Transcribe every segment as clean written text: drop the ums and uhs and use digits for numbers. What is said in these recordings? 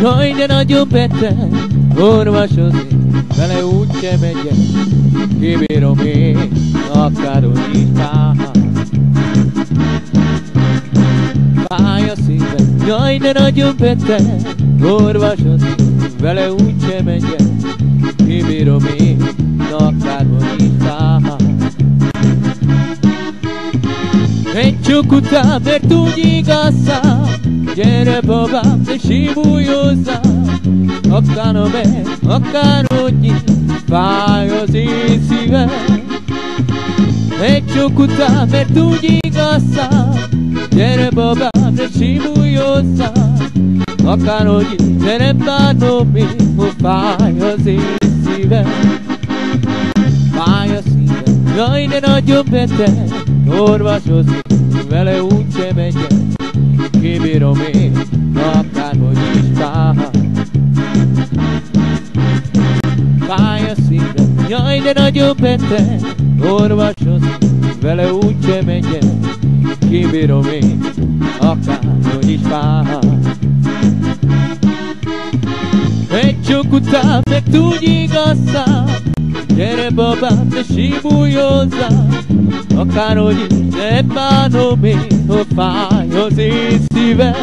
Jaj, de nagyon beteg, orvosozni, vele úgyse megyek, kibírom én, akárhogy is fáj. Fáj a szívem, jaj, de nagyon beteg, orvosozni, vele úgyse megyek, kibírom én, akárhogy is fáj. Egy csók után, mert úgy igazán, gyere babám, ne simulj hozzám, akár meg, akárhogy is, fáj az én szívem. Egy csók után, mert úgy igazán, gyere babám, ne simulj hozzám, akárhogy is, de nem bánom még, hogy fáj az én szívem. Fáj a szívem, jaj, de nagyon beteg, orvosozni, vele úgyse megyek, kibírom én, akárhogy is fáj. Fáj a szívem, jaj, de nagyon beteg, orvosozni, vele úgyse megyek, kibírom én, akárhogy is fáj. Egy csók után, meg úgy igazán, gyere babám, ne simulj hozzám, akárhogy is, nem bánom én, hogy fáj az én szívem.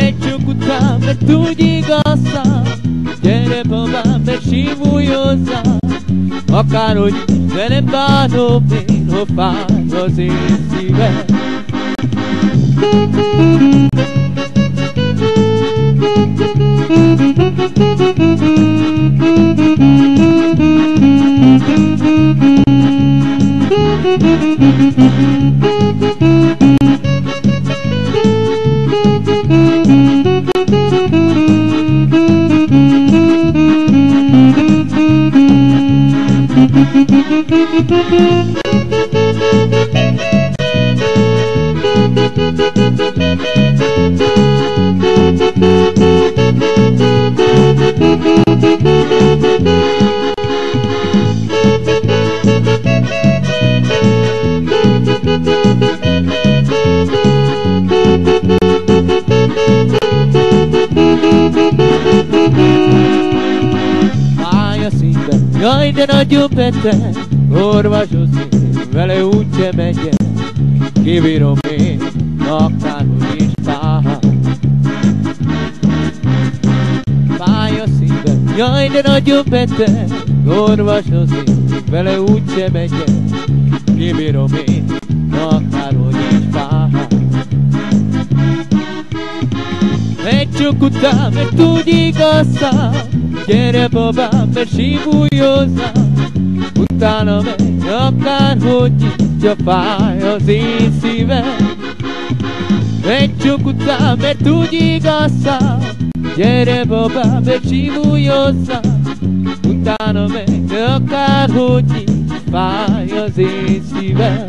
Egy csók után, mert úgy igazán, gyere babám, ne simulj hozzám, akárhogy is, de nem bánom én, hogy fáj az én szívem. Fáj a szívem, jaj, de nagyon beteg, orvosozni, vele úgyse megyek, kibírom én, akárhogy is fáj. Fáj a szívem, jaj, de nagyon beteg, orvosozni, vele úgyse megyek, kibírom én, akárhogy is fáj. Egy csók után, mert úgy igazán, gyere babám, mert simulj hozzám, utána megy, akárhogy is, csak fáj az én szívem. Egy csók után, mert úgy igazán, gyere babám, mert simulj hozzám, utána megy, akárhogy is, fáj az én szívem.